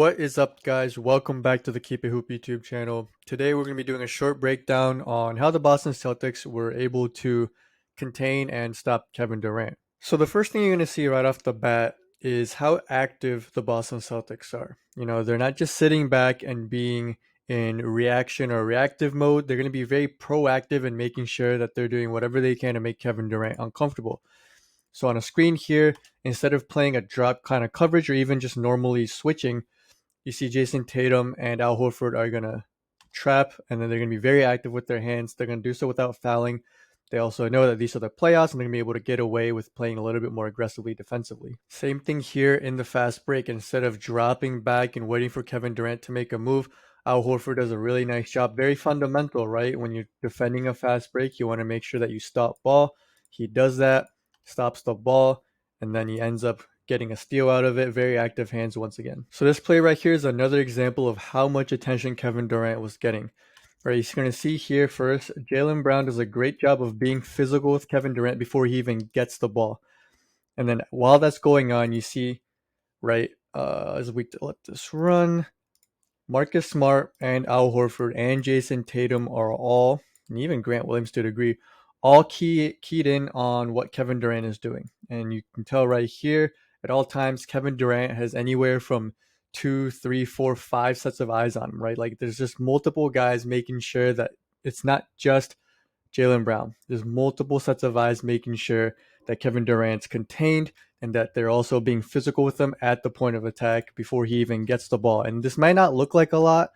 What is up, guys? Welcome back to the Keep It Hoop YouTube channel. Today we're going to be doing a short breakdown on how the Boston Celtics were able to contain and stop Kevin Durant. So the first thing you're going to see right off the bat is how active the Boston Celtics are. They're not just sitting back and being in reaction or reactive mode. They're going to be very proactive in making sure that they're doing whatever they can to make Kevin Durant uncomfortable. So on a screen here, instead of playing a drop kind of coverage or even just normally switching, you see Jason Tatum and Al Horford are going to trap, and then they're going to be very active with their hands. They're going to do so without fouling. They also know that these are the playoffs, and they're going to be able to get away with playing a little bit more aggressively defensively. Same thing here in the fast break. Instead of dropping back and waiting for Kevin Durant to make a move, Al Horford does a really nice job. Very fundamental, right? When you're defending a fast break, you want to make sure that you stop ball. He does that, stops the ball, and then he ends up getting a steal out of it. Very active hands once again. So this play right here is another example of how much attention Kevin Durant was getting. Right, you're going to see here first, Jaylen Brown does a great job of being physical with Kevin Durant before he even gets the ball. And then while that's going on, you see, right, as we let this run, Marcus Smart and Al Horford and Jason Tatum are all, and even Grant Williams to a degree, all keyed in on what Kevin Durant is doing. And you can tell right here, at all times, Kevin Durant has anywhere from 2, 3, 4, 5 sets of eyes on him, right? Like there's just multiple guys making sure that it's not just Jaylen Brown. There's multiple sets of eyes making sure that Kevin Durant's contained and that they're also being physical with him at the point of attack before he even gets the ball. And this might not look like a lot,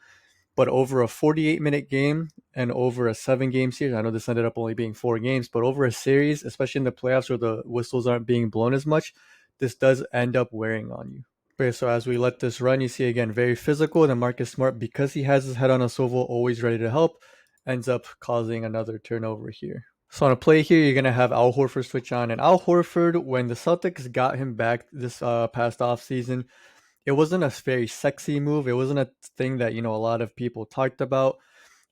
but over a 48-minute game and over a 7-game series, I know this ended up only being 4 games, but over a series, especially in the playoffs where the whistles aren't being blown as much, this does end up wearing on you. Okay, so as we let this run, you see again, very physical. And Marcus Smart, because he has his head on a swivel, always ready to help, ends up causing another turnover here. So on a play here, you're going to have Al Horford switch on. And Al Horford, when the Celtics got him back this past offseason, it wasn't a very sexy move. It wasn't a thing that, a lot of people talked about.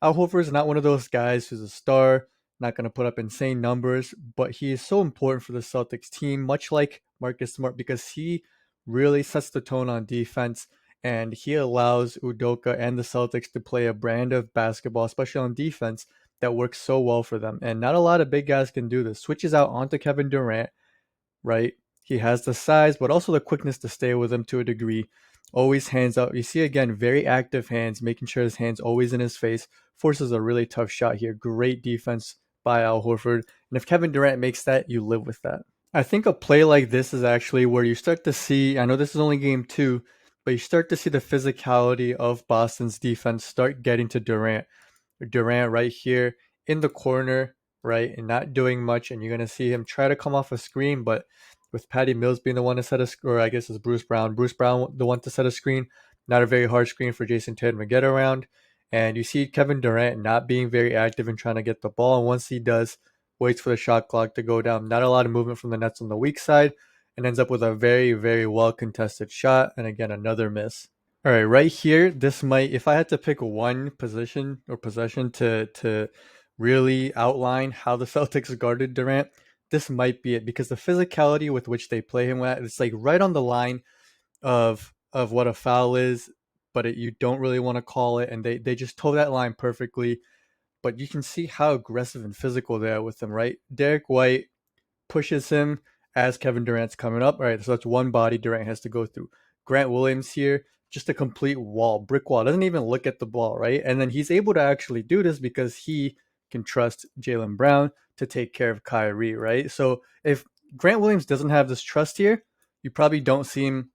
Al Horford is not one of those guys who's a star, not going to put up insane numbers, but he is so important for the Celtics team, much like Marcus Smart, because he really sets the tone on defense and he allows Udoka and the Celtics to play a brand of basketball, especially on defense, that works so well for them. And not a lot of big guys can do this. Switches out onto Kevin Durant, right? He has the size, but also the quickness to stay with him to a degree. Always hands up. You see again, very active hands, making sure his hand's always in his face. Forces a really tough shot here. Great defense by Al Horford. And if Kevin Durant makes that, you live with that. I think a play like this is actually where you start to see, I know this is only game 2, but you start to see the physicality of Boston's defense start getting to Durant. Durant right here in the corner, right, and not doing much. And you're going to see him try to come off a screen, but with Patty Mills being the one to set a, or I guess it's Bruce Brown, the one to set a screen, not a very hard screen for Jason Tatum to get around. And you see Kevin Durant not being very active in trying to get the ball. And once he does, waits for the shot clock to go down. Not a lot of movement from the Nets on the weak side, and ends up with a very, very well contested shot. And again, another miss. All right, right here, this might, if I had to pick one position or possession to really outline how the Celtics guarded Durant, this might be it, because the physicality with which they play him at, it's like right on the line of what a foul is, but you don't really want to call it, and they just toe that line perfectly. But you can see how aggressive and physical they are with him, right? Derek White pushes him as Kevin Durant's coming up. All right, so that's one body Durant has to go through. Grant Williams here, just a complete wall, brick wall, doesn't even look at the ball, right? And then he's able to actually do this because he can trust Jaylen Brown to take care of Kyrie, right? So if Grant Williams doesn't have this trust here, you probably don't see him,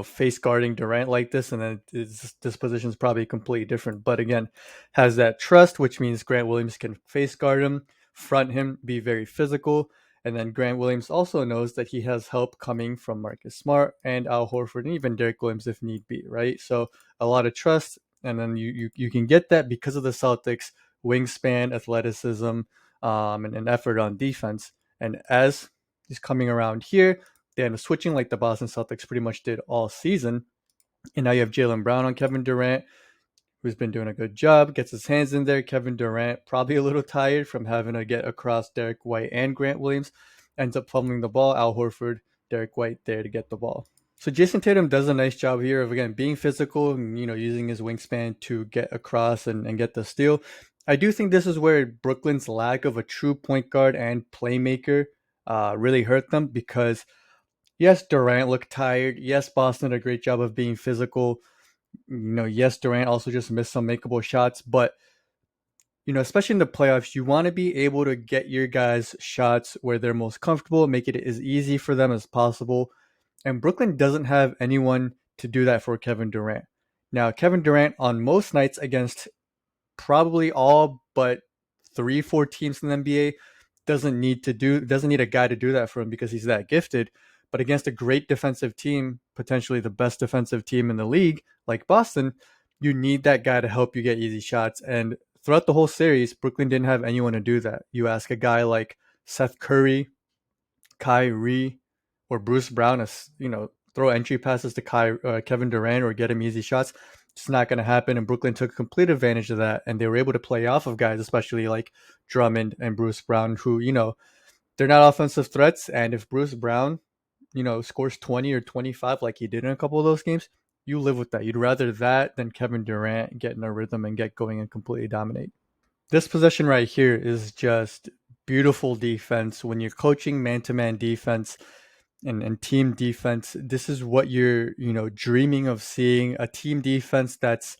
face guarding Durant like this, and then this position is probably completely different. But again, has that trust, which means Grant Williams can face guard him, front him, be very physical. And then Grant Williams also knows that he has help coming from Marcus Smart and Al Horford and even Derek Williams if need be, right? So a lot of trust, and then you can get that because of the Celtics' wingspan, athleticism, and an effort on defense. And as he's coming around here, they end up switching like the Boston Celtics pretty much did all season. And now you have Jaylen Brown on Kevin Durant, who's been doing a good job, gets his hands in there. Kevin Durant, probably a little tired from having to get across Derek White and Grant Williams, ends up fumbling the ball. Al Horford, Derek White there to get the ball. So Jason Tatum does a nice job here of again being physical and using his wingspan to get across and get the steal. I do think this is where Brooklyn's lack of a true point guard and playmaker really hurt them because yes, Durant looked tired. Yes, Boston did a great job of being physical. Yes, Durant also just missed some makeable shots, but especially in the playoffs, you want to be able to get your guys shots where they're most comfortable, make it as easy for them as possible. And Brooklyn doesn't have anyone to do that for Kevin Durant. Now, Kevin Durant on most nights against probably all but 3, 4 teams in the NBA doesn't need a guy to do that for him because he's that gifted. But against a great defensive team, potentially the best defensive team in the league, like Boston, you need that guy to help you get easy shots. And throughout the whole series, Brooklyn didn't have anyone to do that. You ask a guy like Seth Curry, Kyrie, or Bruce Brown to throw entry passes to Kevin Durant or get him easy shots. It's not going to happen. And Brooklyn took complete advantage of that, and they were able to play off of guys, especially like Drummond and Bruce Brown, who they're not offensive threats. And if Bruce Brown scores 20 or 25 like he did in a couple of those games, you live with that. You'd rather that than Kevin Durant get in a rhythm and get going and completely dominate. This possession right here is just beautiful defense. When you're coaching man-to-man defense and team defense, this is what you're, dreaming of seeing. A team defense that's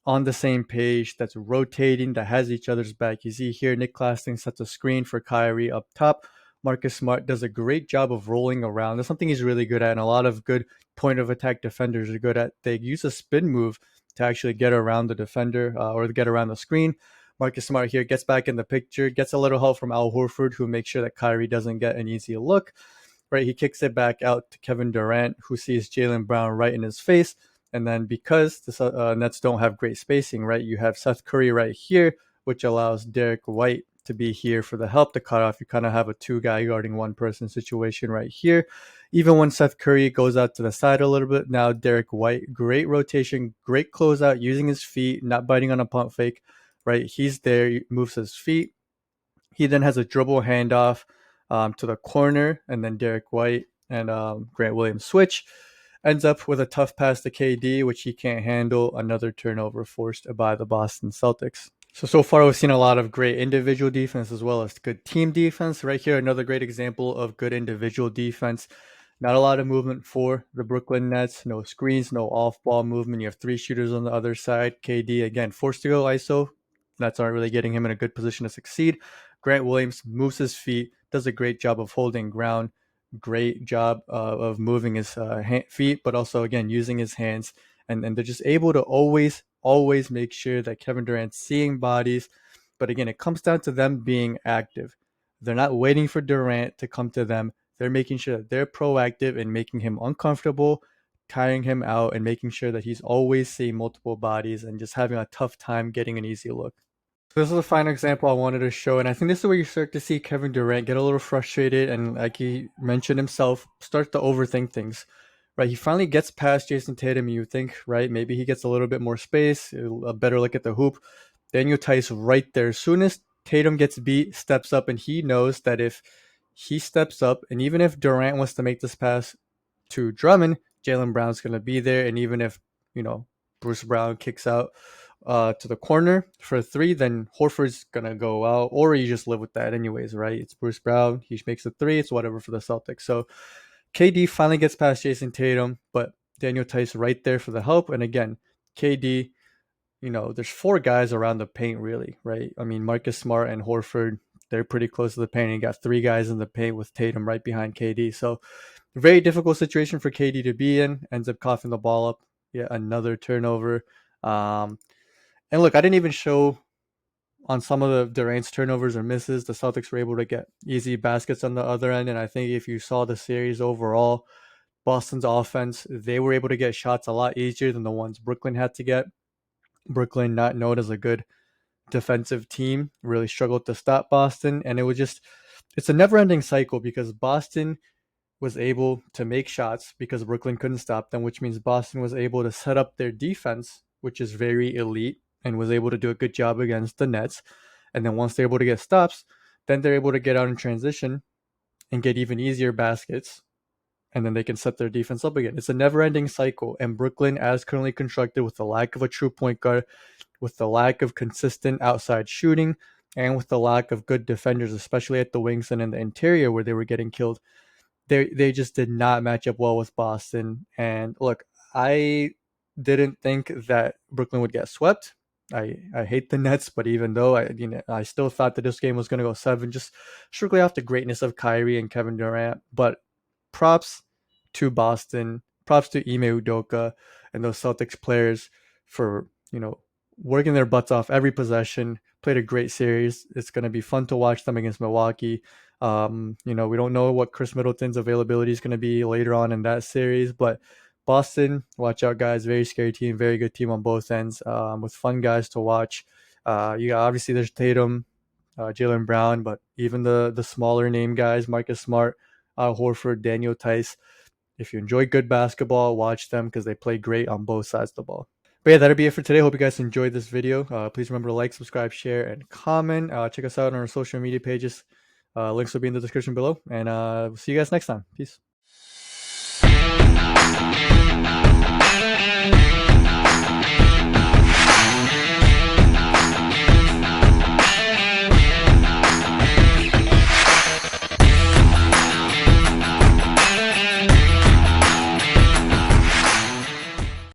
on the same page, that's rotating, that has each other's back. You see here, Nick Claxton sets a screen for Kyrie up top. Marcus Smart does a great job of rolling around. That's something he's really good at, and a lot of good point of attack defenders are good at. They use a spin move to actually get around the defender or get around the screen. Marcus Smart here gets back in the picture, gets a little help from Al Horford, who makes sure that Kyrie doesn't get an easy look. Right, he kicks it back out to Kevin Durant, who sees Jaylen Brown right in his face. And then because the Nets don't have great spacing, right, you have Seth Curry right here, which allows Derek White to be here for the help to cut off. You kind of have a two-guy guarding one person situation right here. Even when Seth Curry goes out to the side a little bit, now Derek White, great rotation, great closeout, using his feet, not biting on a pump fake, right? He's there, he moves his feet. He then has a dribble handoff to the corner, and then Derek White and Grant Williams switch. Ends up with a tough pass to KD, which he can't handle. Another turnover forced by the Boston Celtics. So far we've seen a lot of great individual defense as well as good team defense. Right here, another great example of good individual defense. Not a lot of movement for the Brooklyn Nets. No screens, no off-ball movement. You have three shooters on the other side. KD, again, forced to go ISO. Nets aren't really getting him in a good position to succeed. Grant Williams moves his feet, does a great job of holding ground, great job of moving his feet, but also, again, using his hands. And they're just able to always make sure that Kevin Durant's seeing bodies. But again, it comes down to them being active. They're not waiting for Durant to come to them. They're making sure that they're proactive in making him uncomfortable, tiring him out, and making sure that he's always seeing multiple bodies and just having a tough time getting an easy look. This is the final example I wanted to show, and I think this is where you start to see Kevin Durant get a little frustrated, and like he mentioned himself, start to overthink things. Right, he finally gets past Jason Tatum. You think, right, maybe he gets a little bit more space, a better look at the hoop. Daniel Tice right there. As soon as Tatum gets beat, steps up, and he knows that if he steps up, and even if Durant wants to make this pass to Drummond, Jaylen Brown's going to be there, and even if Bruce Brown kicks out to the corner for a three, then Horford's gonna go out, or you just live with that anyways, right? It's Bruce Brown. He makes a three. It's whatever for the Celtics. So KD finally gets past Jason Tatum, but Daniel Tice right there for the help. And again, KD, there's four guys around the paint really, right? I mean, Marcus Smart and Horford, they're pretty close to the paint. And you got three guys in the paint with Tatum right behind KD. So very difficult situation for KD to be in. Ends up coughing the ball up. Yeah, another turnover. And look, I didn't even show on some of the Durant's turnovers or misses. The Celtics were able to get easy baskets on the other end. And I think if you saw the series overall, Boston's offense, they were able to get shots a lot easier than the ones Brooklyn had to get. Brooklyn, not known as a good defensive team, really struggled to stop Boston. And it's a never ending cycle because Boston was able to make shots because Brooklyn couldn't stop them, which means Boston was able to set up their defense, which is very elite, and was able to do a good job against the Nets. And then once they're able to get stops, then they're able to get out in transition and get even easier baskets. and then they can set their defense up again. It's a never-ending cycle. And Brooklyn, as currently constructed, with the lack of a true point guard, with the lack of consistent outside shooting, and with the lack of good defenders, especially at the wings and in the interior where they were getting killed, they just did not match up well with Boston. And look, I didn't think that Brooklyn would get swept. I hate the Nets, but even though I still thought that this game was going to go 7, just strictly off the greatness of Kyrie and Kevin Durant. But props to Boston, props to Ime Udoka and those Celtics players for working their butts off every possession. Played a great series. It's going to be fun to watch them against Milwaukee. We don't know what Chris Middleton's availability is going to be later on in that series, but Boston, watch out, guys. Very scary team, very good team on both ends, with fun guys to watch. Obviously there's Tatum, Jaylen Brown, but even the smaller name guys, Marcus Smart, Horford, Daniel Tice. If you enjoy good basketball, watch them because they play great on both sides of the ball. But yeah, that'll be it for today. Hope you guys enjoyed this video. Please remember to like, subscribe, share, and comment. Check us out on our social media pages. Links will be in the description below. And we'll see you guys next time. Peace.